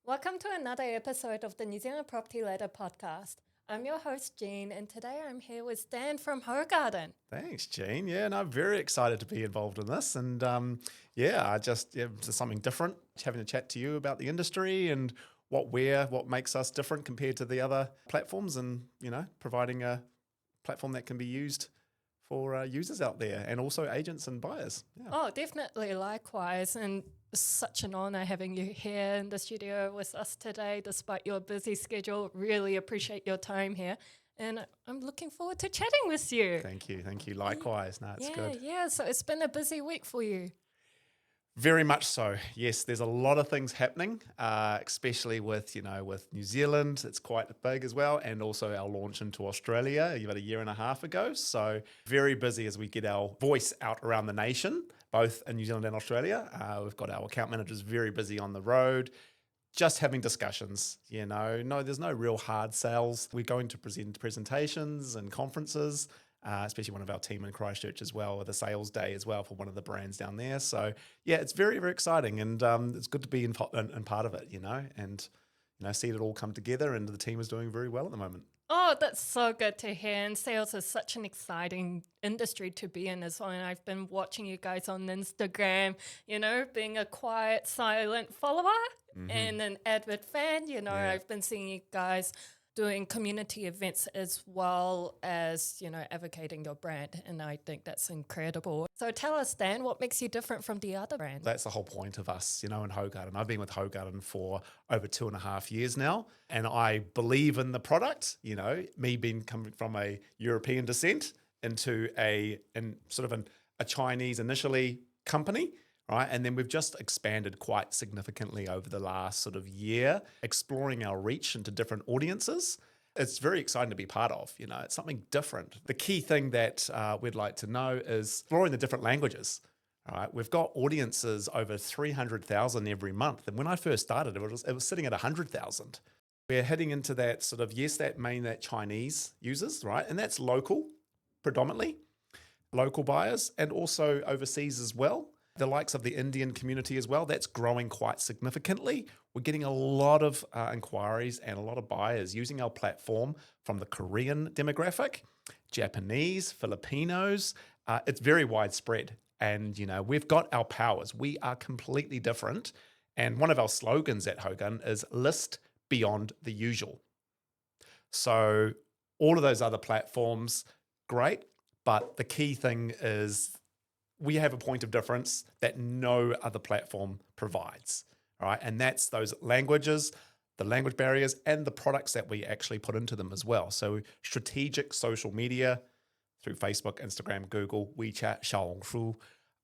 Welcome to another episode of the New Zealand Property Ladder podcast. I'm your host, Jean, and today I'm here with Stan from HouGarden. Thanks, Jean. Yeah, and I'm very excited to be involved in this. And just something different, having a chat to you about the industry and what makes us different compared to the other platforms, and providing a platform that can be used for users out there and also agents and buyers. Yeah. Oh, definitely, likewise. And it's such an honor having you here in the studio with us today, despite your busy schedule. Really appreciate your time here. And I'm looking forward to chatting with you. Thank you. Likewise. No, it's good. Yeah. So it's been a busy week for you. Very much so. Yes, there's a lot of things happening, especially with New Zealand. It's quite big as well, and also our launch into Australia about a year and a half ago. So very busy as we get our voice out around the nation, both in New Zealand and Australia. We've got our account managers very busy on the road, just having discussions. No, there's no real hard sales. We're going to present presentations and conferences. Especially one of our team in Christchurch as well, with a sales day as well for one of the brands down there. So yeah, it's very, very exciting, and it's good to be in part of it, and see it all come together, and the team is doing very well at the moment. Oh, that's so good to hear. And sales is such an exciting industry to be in as well. And I've been watching you guys on Instagram, being a quiet, silent follower and an avid fan. I've been seeing you guys doing community events as well as, advocating your brand. And I think that's incredible. So tell us, Dan, what makes you different from the other brands? That's the whole point of us, in HouGarden. I've been with HouGarden for over 2.5 years now, and I believe in the product. Me coming from a European descent into a Chinese initially company, right? And then we've just expanded quite significantly over the last sort of year, exploring our reach into different audiences. It's very exciting to be part of. It's something different. The key thing that we'd like to know is exploring the different languages. All right, we've got audiences over 300,000 every month. And when I first started, it was sitting at 100,000. We're heading into that that Chinese users, right? And that's local, predominantly, local buyers, and also overseas as well. The likes of the Indian community as well, that's growing quite significantly. We're getting a lot of inquiries and a lot of buyers using our platform from the Korean demographic, Japanese, Filipinos. It's very widespread. And, we've got our powers. We are completely different. And one of our slogans at HouGarden is list beyond the usual. So all of those other platforms, great. But the key thing is we have a point of difference that no other platform provides, all right? And that's those languages, the language barriers, and the products that we actually put into them as well. So strategic social media through Facebook, Instagram, Google, WeChat, Xiaohongshu,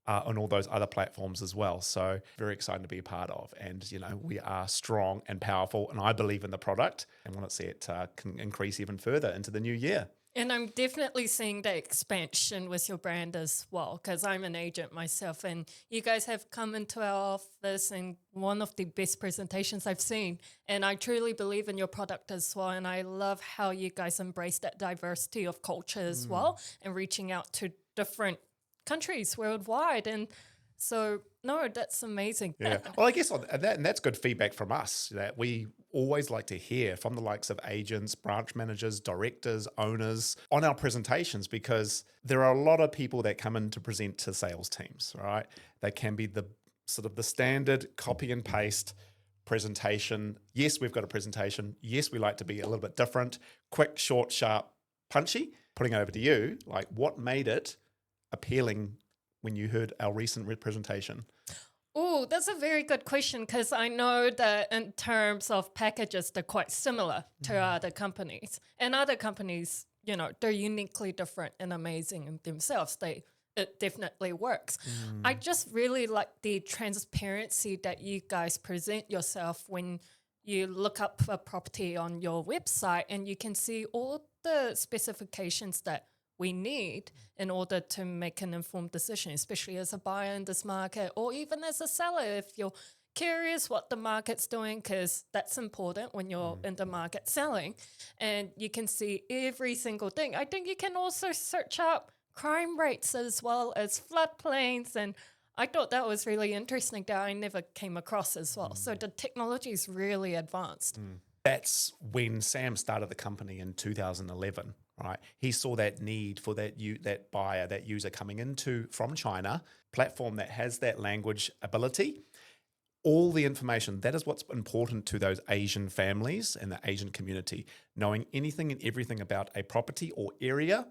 and all those other platforms as well. So very exciting to be a part of. And, we are strong and powerful, and I believe in the product and want to see it can increase even further into the new year. And I'm definitely seeing the expansion with your brand as well, because I'm an agent myself, and you guys have come into our office in one of the best presentations I've seen. And I truly believe in your product as well. And I love how you guys embrace that diversity of culture as well, and reaching out to different countries worldwide. And so, no, that's amazing. Yeah. Well, I guess and that's good feedback from us that we always like to hear from the likes of agents, branch managers, directors, owners on our presentations, because there are a lot of people that come in to present to sales teams, right? They can be the standard copy and paste presentation. Yes, we've got a presentation. Yes, we like to be a little bit different, quick, short, sharp, punchy. Putting it over to you, like what made it appealing when you heard our recent presentation? Oh, that's a very good question, because I know that in terms of packages, they're quite similar to other companies. And other companies, they're uniquely different and amazing in themselves. It definitely works. I just really like the transparency that you guys present yourself when you look up a property on your website, and you can see all the specifications that we need in order to make an informed decision, especially as a buyer in this market, or even as a seller if you're curious what the market's doing, because that's important when you're in the market selling, and you can see every single thing. I think you can also search up crime rates as well as floodplains and I thought that was really interesting that I never came across as well. So the technology is really advanced. That's when Sam started the company in 2011, right? He saw that need for that buyer, that user coming into from China, platform that has that language ability. All the information, that is what's important to those Asian families and the Asian community, knowing anything and everything about a property or area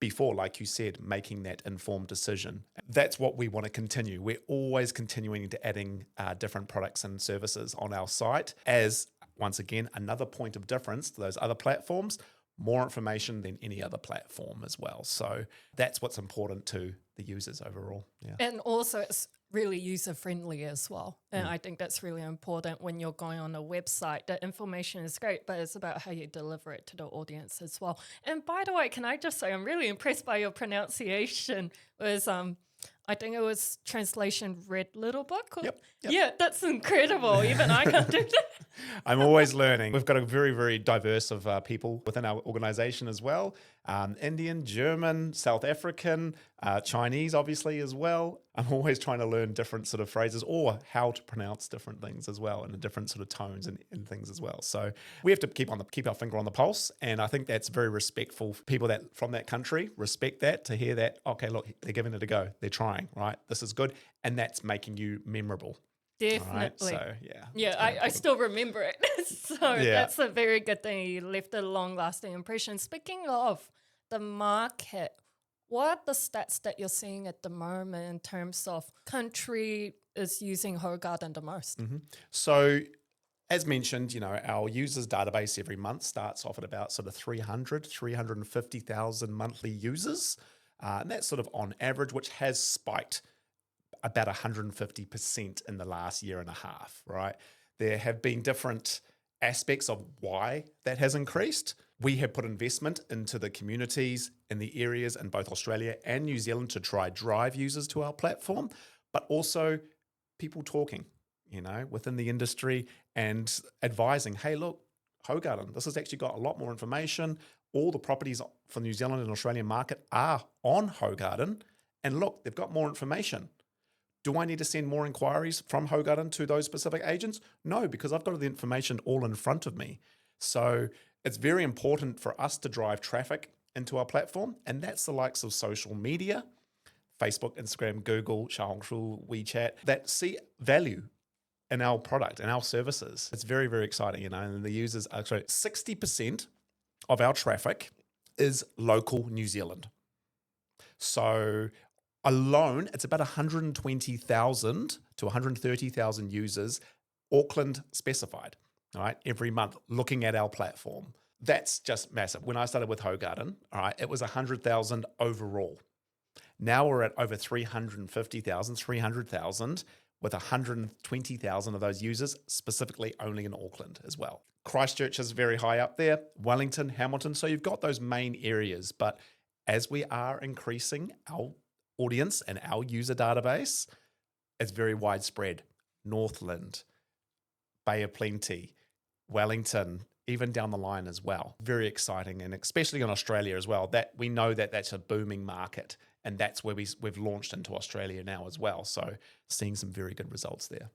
before, like you said, making that informed decision. That's what we want to continue. We're always continuing to adding different products and services on our site as, once again, another point of difference to those other platforms, more information than any other platform as well. So that's what's important to the users overall. Yeah. And also, it's really user friendly as well. And I think that's really important when you're going on a website. The information is great, but it's about how you deliver it to the audience as well. And by the way, can I just say, I'm really impressed by your pronunciation. It was, I think it was translation Red Little Book. Yep. Yeah, that's incredible. Even I can't do that. I'm always learning. We've got a very, very diverse of people within our organization as well. Indian, German, South African, Chinese, obviously, as well. I'm always trying to learn different sort of phrases or how to pronounce different things as well, and the different sort of tones and things as well. So we have to keep our finger on the pulse. And I think that's very respectful. People that from that country respect that, to hear that, okay, look, they're giving it a go. They're trying, right? This is good. And that's making you memorable. Definitely. Right? So, yeah. Yeah, I still remember it. So that's a very good thing. You left a long-lasting impression. Speaking of the market, what are the stats that you're seeing at the moment in terms of country is using HouGarden the most? So as mentioned, our users database every month starts off at about sort of 350,000 monthly users. And that's sort of on average, which has spiked about 150% in the last year and a half, right? There have been different aspects of why that has increased. We have put investment into the communities in the areas in both Australia and New Zealand to try drive users to our platform, but also people talking, within the industry and advising, hey, look, HouGarden, this has actually got a lot more information. All the properties for New Zealand and Australian market are on HouGarden, and look, they've got more information. Do I need to send more inquiries from HouGarden to those specific agents? No, because I've got the information all in front of me. So it's very important for us to drive traffic into our platform, and that's the likes of social media, Facebook, Instagram, Google, Xiaohongshu, WeChat, that see value in our product and our services. It's very, very exciting, and the users are, 60% of our traffic is local New Zealand. So alone, it's about 120,000 to 130,000 users, Auckland specified, all right, every month looking at our platform. That's just massive. When I started with HouGarden, all right, it was 100,000 overall. Now we're at over 350,000, 300,000 with 120,000 of those users specifically only in Auckland as well. Christchurch is very high up there, Wellington, Hamilton. So you've got those main areas. But as we are increasing our audience and our user database, it's very widespread. Northland, Bay of Plenty, Wellington, even down the line as well. Very exciting, and especially in Australia as well. That we know that that's a booming market, and that's where we've launched into Australia now as well. So seeing some very good results there.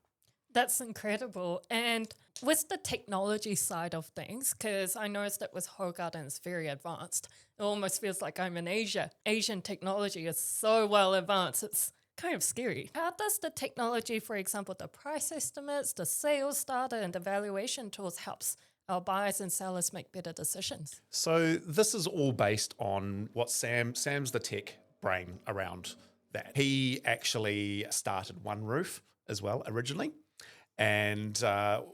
That's incredible. And with the technology side of things, because I noticed that with HouGarden it's very advanced. It almost feels like I'm in Asia. Asian technology is so well advanced. It's kind of scary. How does the technology, for example, the price estimates, the sales data, and the valuation tools helps our buyers and sellers make better decisions? So this is all based on what Sam's the tech brain around that. He actually started One Roof as well originally, and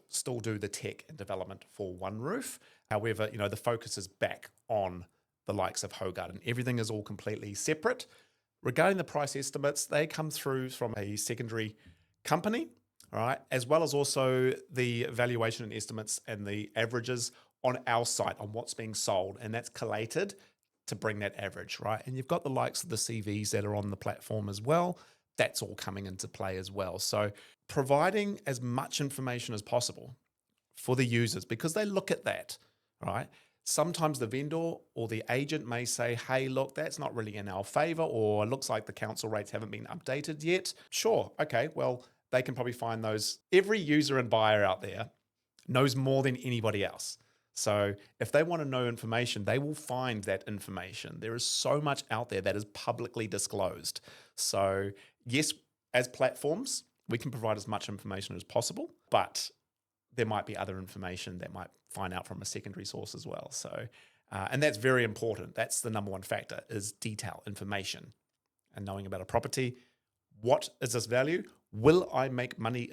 still do the tech and development for One Roof. However, the focus is back on the likes of HouGarden. Everything is all completely separate. Regarding the price estimates, they come through from a secondary company, all right, as well as also the valuation and estimates and the averages on our site on what's being sold, and that's collated to bring that average, right? And you've got the likes of the CVs that are on the platform as well. That's all coming into play as well. So providing as much information as possible for the users, because they look at that, right? sometimes the vendor or the agent may say, hey, look, that's not really in our favor, or it looks like the council rates haven't been updated yet. Sure, okay, well, they can probably find those. Every user and buyer out there knows more than anybody else. So if they want to know information, they will find that information. There is so much out there that is publicly disclosed. So yes, as platforms, we can provide as much information as possible, but there might be other information that might find out from a secondary source as well. So, and that's very important. That's the number one factor, is detail, information, and knowing about a property. What is this value? Will I make money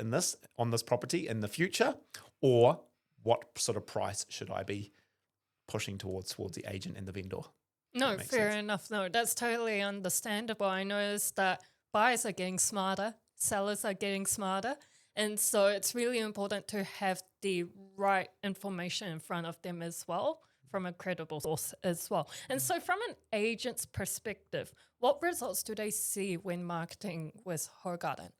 on this property in the future? Or what sort of price should I be pushing towards the agent and the vendor? No, fair enough. No, that's totally understandable. I noticed that buyers are getting smarter, sellers are getting smarter. And so it's really important to have the right information in front of them as well, from a credible source as well. And so from an agent's perspective, what results do they see when marketing with HouGarden?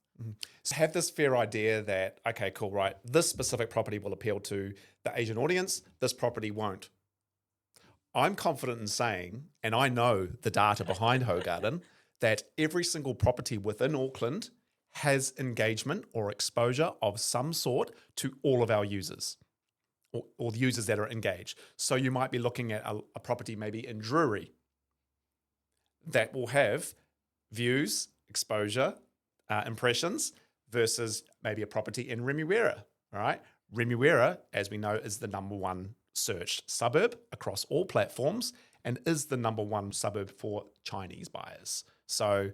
So have this fair idea that, okay, cool, right, this specific property will appeal to the Asian audience, this property won't. I'm confident in saying, and I know the data behind HouGarden, that every single property within Auckland has engagement or exposure of some sort to all of our users, or the users that are engaged. So you might be looking at a property maybe in Drury that will have views, exposure, impressions versus maybe a property in Remuera, all right? Remuera, as we know, is the number one searched suburb across all platforms and is the number one suburb for Chinese buyers. So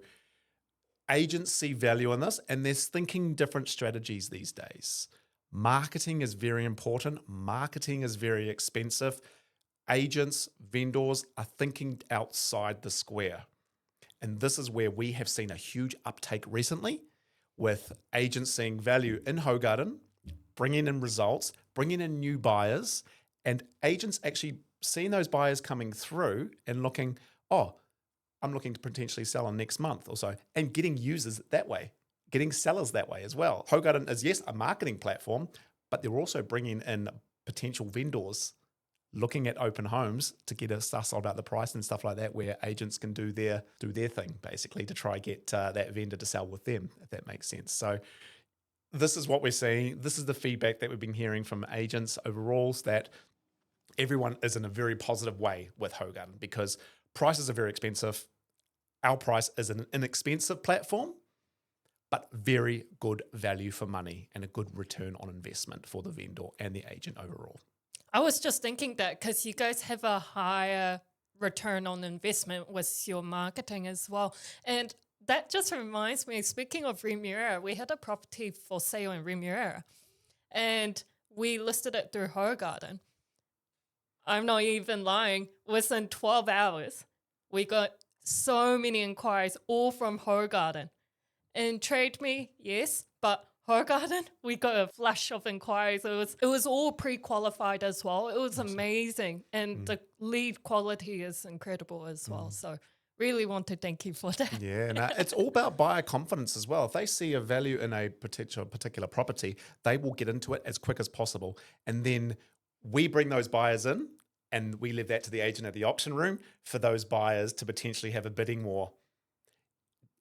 agents see value in this, and they're thinking different strategies these days. Marketing is very important. Marketing is very expensive. Agents, vendors are thinking outside the square. And this is where we have seen a huge uptake recently, with agents seeing value in HouGarden, bringing in results, bringing in new buyers, and agents actually seeing those buyers coming through and looking, oh, I'm looking to potentially sell in next month or so, and getting users that way, getting sellers that way as well. HouGarden is, yes, a marketing platform, but they're also bringing in potential vendors looking at open homes to get a suss about the price and stuff like that, where agents can do their thing basically to try get that vendor to sell with them, if that makes sense. So this is what we're seeing. This is the feedback that we've been hearing from agents overall, is that everyone is in a very positive way with HouGarden because prices are very expensive. Our price is an inexpensive platform, but very good value for money and a good return on investment for the vendor and the agent overall. I was just thinking that because you guys have a higher return on investment with your marketing as well. And that just reminds me, speaking of Remuera, we had a property for sale in Remuera and we listed it through HouGarden. I'm not even lying. Within 12 hours, we got so many inquiries, all from HouGarden. And Trade Me, yes, but HouGarden, we got a flash of inquiries. It was all pre-qualified as well. It was amazing. And the lead quality is incredible as well. So really want to thank you for that. Yeah, no, it's all about buyer confidence as well. If they see a value in a particular property, they will get into it as quick as possible. And then we bring those buyers in and we leave that to the agent at the auction room for those buyers to potentially have a bidding war.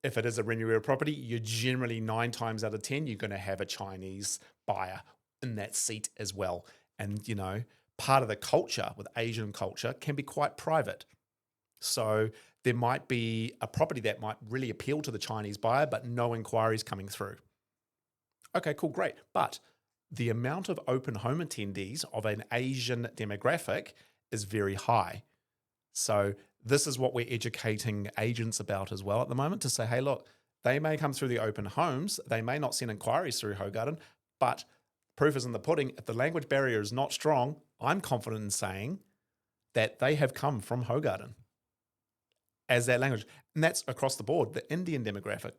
If it is a Remuera property, you're generally 9 times out of 10, you're going to have a Chinese buyer in that seat as well. And, you know, part of the culture with Asian culture can be quite private. So there might be a property that might really appeal to the Chinese buyer, but no inquiries coming through. Okay, cool, great. But the amount of open home attendees of an Asian demographic is very high. So this is what we're educating agents about as well at the moment, to say, hey, look, they may come through the open homes, they may not send inquiries through HouGarden, but proof is in the pudding. If the language barrier is not strong, I'm confident in saying that they have come from HouGarden as that language. And that's across the board, the Indian demographic,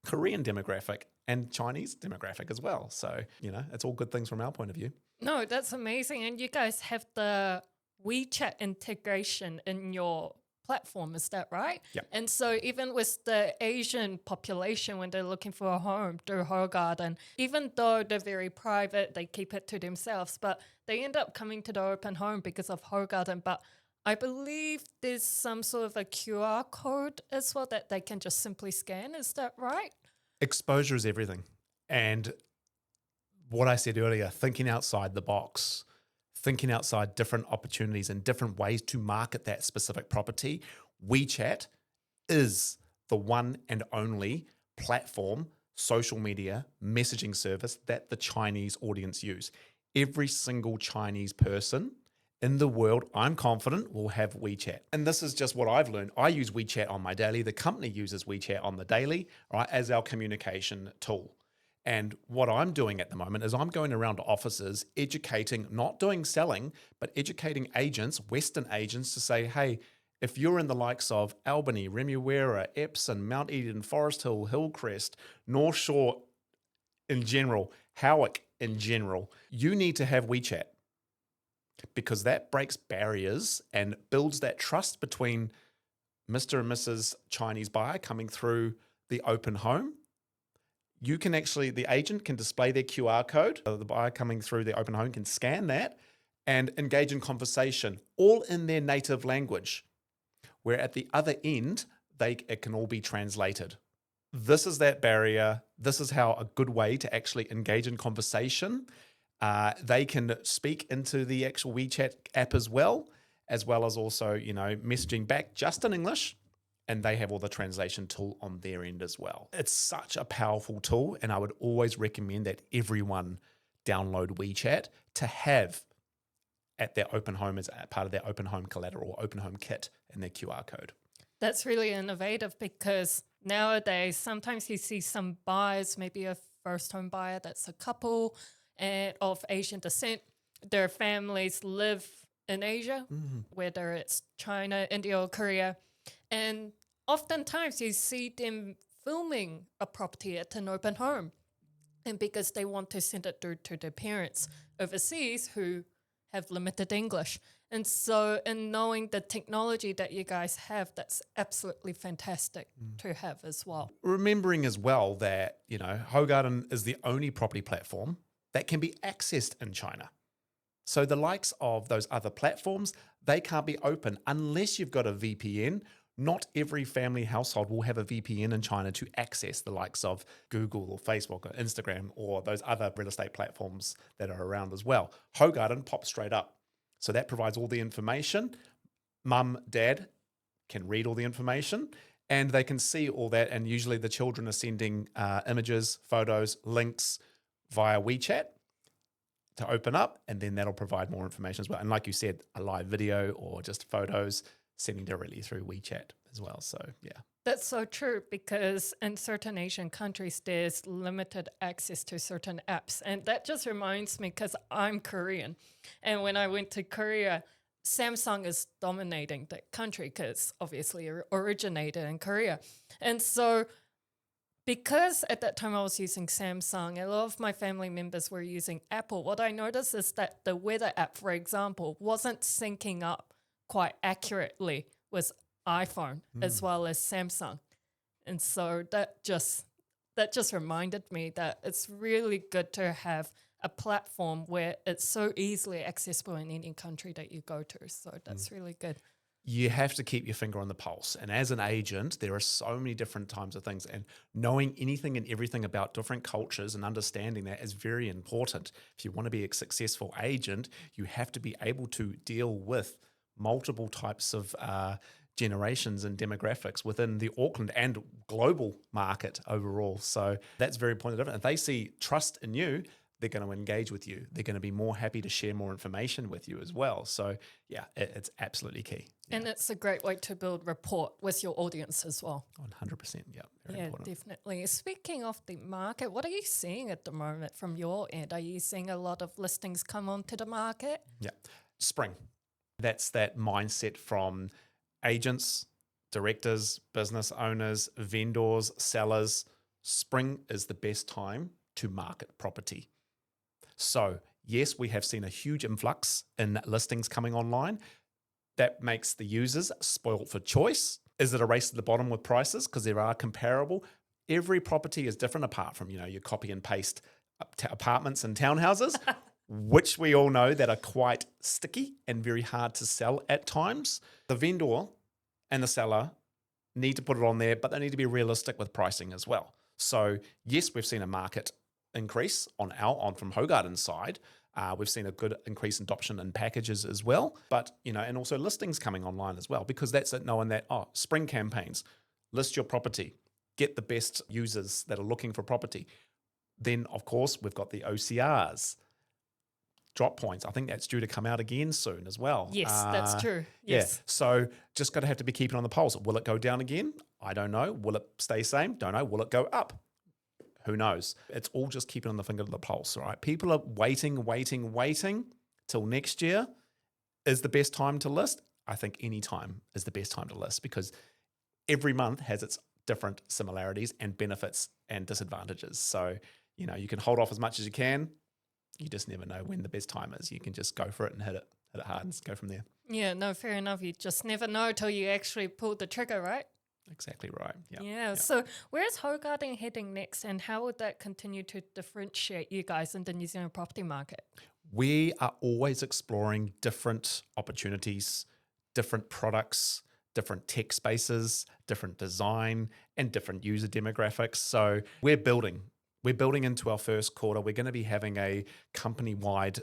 Korean demographic, and Chinese demographic as well. So, you know, it's all good things from our point of view. No, that's amazing. And you guys have the WeChat integration in your platform. Is that right? Yep. And so even with the Asian population, when they're looking for a home through HouGarden, even though they're very private, they keep it to themselves, but they end up coming to the open home because of HouGarden. But I believe there's some sort of a QR code as well that they can just simply scan. Is that right? Exposure is everything. And what I said earlier, thinking outside the box, thinking outside different opportunities and different ways to market that specific property, WeChat is the one and only platform, social media, messaging service that the Chinese audience use. Every single Chinese person in the world, I'm confident, will have WeChat. And this is just what I've learned. I use WeChat on my daily. The company uses WeChat on the daily, right, as our communication tool. And what I'm doing at the moment is I'm going around to offices, educating, not doing selling, but educating agents, Western agents, to say, hey, if you're in the likes of Albany, Remuera, Epsom, Mount Eden, Forest Hill, Hillcrest, North Shore in general, Howick in general, you need to have WeChat, because that breaks barriers and builds that trust between Mr. and Mrs. Chinese buyer coming through the open home. You can actually, the agent can display their QR code. The buyer coming through the open home can scan that and engage in conversation, all in their native language, where at the other end, it can all be translated. This is that barrier. This is how a good way to actually engage in conversation. They can speak into the actual WeChat app as well as also, messaging back just in English. And they have all the translation tool on their end as well. It's such a powerful tool, and I would always recommend that everyone download WeChat to have at their open home as a part of their open home collateral or open home kit in their QR code. That's really innovative, because nowadays sometimes you see some buyers, maybe a first home buyer that's a couple and of Asian descent. Their families live in Asia, whether it's China, India, or Korea. And oftentimes you see them filming a property at an open home, and because they want to send it through to their parents overseas who have limited English. And so in knowing the technology that you guys have, that's absolutely fantastic to have as well. Remembering as well that, HouGarden is the only property platform that can be accessed in China. So the likes of those other platforms, they can't be open unless you've got a VPN. Not every family household will have a VPN in China to access the likes of Google or Facebook or Instagram or those other real estate platforms that are around as well. HouGarden pops straight up. So that provides all the information. Mum, dad can read all the information and they can see all that. And usually the children are sending images, photos, links via WeChat to open up, and then that'll provide more information as well. And like you said, a live video or just photos sending directly through WeChat as well. So, yeah. That's so true, because in certain Asian countries, there's limited access to certain apps. And that just reminds me, because I'm Korean. And when I went to Korea, Samsung is dominating the country because obviously it originated in Korea. And so because at that time I was using Samsung, a lot of my family members were using Apple, what I noticed is that the weather app, for example, wasn't syncing up quite accurately with iPhone as well as Samsung. And so that just reminded me that it's really good to have a platform where it's so easily accessible in any country that you go to. So that's really good. You have to keep your finger on the pulse. And as an agent, there are so many different types of things. And knowing anything and everything about different cultures and understanding that is very important. If you want to be a successful agent, you have to be able to deal with multiple types of generations and demographics within the Auckland and global market overall. So that's very important. If they see trust in you, they're going to engage with you. They're going to be more happy to share more information with you as well. So yeah, it's absolutely key. Yeah. And it's a great way to build rapport with your audience as well. 100%. Yeah. Very important. Definitely. Speaking of the market, what are you seeing at the moment from your end? Are you seeing a lot of listings come onto the market? Yeah. Spring. That's that mindset from agents, directors, business owners, vendors, sellers. Spring is the best time to market property. So yes, we have seen a huge influx in listings coming online. that makes the users spoiled for choice? Is it a race to the bottom with prices because there are comparable? Every property is different apart from, your copy and paste apartments and townhouses, which we all know that are quite sticky and very hard to sell at times. The vendor and the seller need to put it on there, but they need to be realistic with pricing as well. So yes, we've seen a market increase from HouGarden's side. We've seen a good increase in adoption in packages as well, but and also listings coming online as well, because that's it, knowing that spring campaigns, list your property, get the best users that are looking for property. Then of course we've got the OCRs, drop points. I think that's due to come out again soon as well. Yes, that's true. Yes. Yeah. So just got to have to be keeping on the pulse. Will it go down again? I don't know. Will it stay same? Don't know. Will it go up? Who knows? It's all just keeping on the finger of the pulse, right? People are waiting till next year is the best time to list. I think any time is the best time to list, because every month has its different similarities and benefits and disadvantages. So, you can hold off as much as you can. You just never know when the best time is. You can just go for it and hit it hard and go from there. Yeah, no, fair enough. You just never know till you actually pull the trigger, right? Exactly right. Yeah. So where's HouGarden heading next, and how would that continue to differentiate you guys in the New Zealand property market? We are always exploring different opportunities, different products, different tech spaces, different design, and different user demographics. So we're building into our first quarter. We're going to be having a company-wide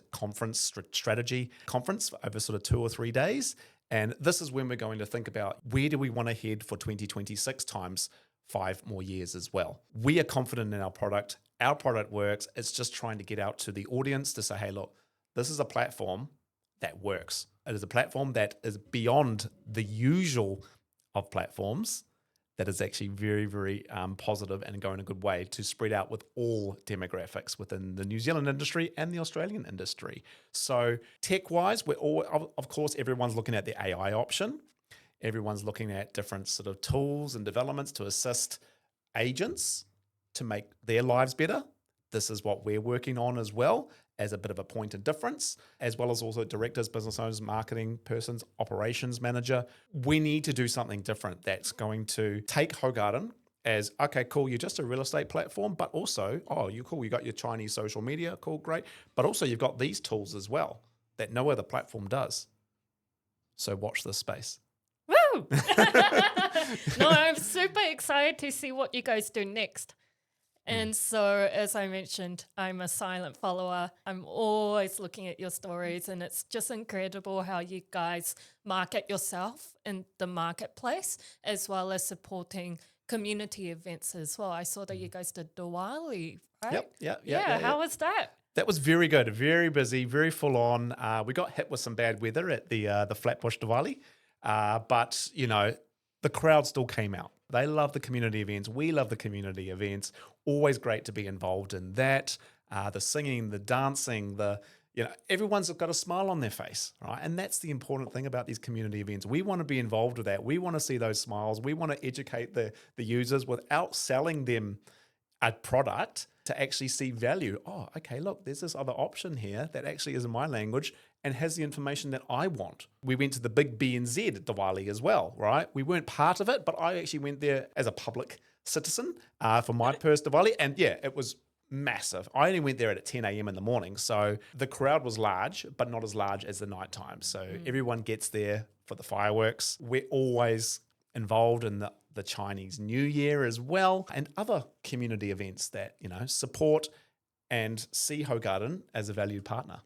strategy conference over sort of 2 or 3 days. And this is when we're going to think about where do we want to head for 2026 times 5 more years as well. We are confident in our product. Our product works. It's just trying to get out to the audience to say, hey, look, this is a platform that works. It is a platform that is beyond the usual of platforms, that is actually very, very positive and going a good way to spread out with all demographics within the New Zealand industry and the Australian industry. So tech-wise, of course, everyone's looking at the AI option. Everyone's looking at different sort of tools and developments to assist agents to make their lives better. This is what we're working on as well, as a bit of a point of difference, as well as also directors, business owners, marketing persons, operations manager. We need to do something different that's going to take HouGarden as, okay, cool, you're just a real estate platform, but also, you're cool, you got your Chinese social media, cool, great, but also you've got these tools as well that no other platform does. So watch this space. Woo! No, I'm super excited to see what you guys do next. And so, as I mentioned, I'm a silent follower. I'm always looking at your stories, and it's just incredible how you guys market yourself in the marketplace, as well as supporting community events as well. I saw that you guys did Diwali, right? Yeah. How was that? That was very good, very busy, very full on. We got hit with some bad weather at the Flatbush Diwali, but the crowd still came out. They love the community events. We love the community events. Always great to be involved in that. The singing, the dancing, everyone's got a smile on their face, right? And that's the important thing about these community events. We want to be involved with that. We want to see those smiles. We want to educate the users without selling them a product, to actually see value. Oh, okay, look, there's this other option here that actually is in my language and has the information that I want. We went to the big BNZ at Diwali as well, right? We weren't part of it, but I actually went there as a public citizen for my first Diwali. And yeah, it was massive. I only went there at 10 a.m. in the morning. So the crowd was large, but not as large as the nighttime. So everyone gets there for the fireworks. We're always involved in the Chinese New Year as well, and other community events that, support and see HouGarden as a valued partner.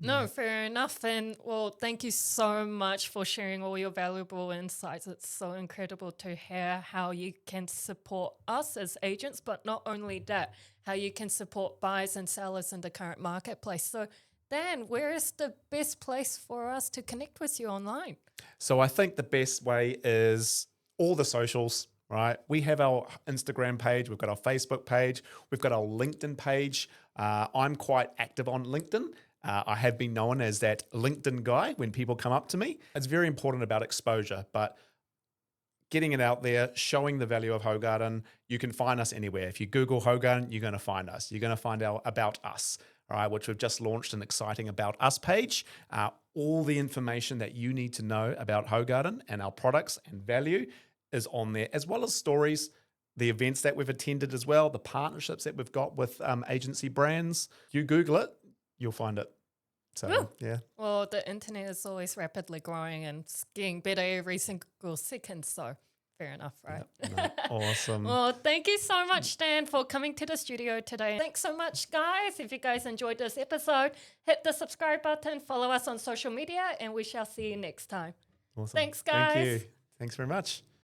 No, fair enough. And well, thank you so much for sharing all your valuable insights. It's so incredible to hear how you can support us as agents, but not only that, how you can support buyers and sellers in the current marketplace. So Dan, where is the best place for us to connect with you online? So I think the best way is all the socials, right? We have our Instagram page. We've got our Facebook page. We've got our LinkedIn page. I'm quite active on LinkedIn. I have been known as that LinkedIn guy when people come up to me. It's very important about exposure, but getting it out there, showing the value of HouGarden. You can find us anywhere. If you Google HouGarden, you're going to find us. You're going to find out about us, all right, which we've just launched an exciting About Us page. all the information that you need to know about HouGarden and our products and value is on there, as well as stories, the events that we've attended as well, the partnerships that we've got with agency brands. You Google it, you'll find it. So, Woo. yeah. Well, the internet is always rapidly growing and it's getting better every single second. So fair enough, right? Yep, no, awesome. Well, thank you so much, Dan, for coming to the studio today. Thanks so much, guys. If you guys enjoyed this episode, hit the subscribe button, follow us on social media, and we shall see you next time. Awesome. Thanks, guys. Thank you. Thanks very much.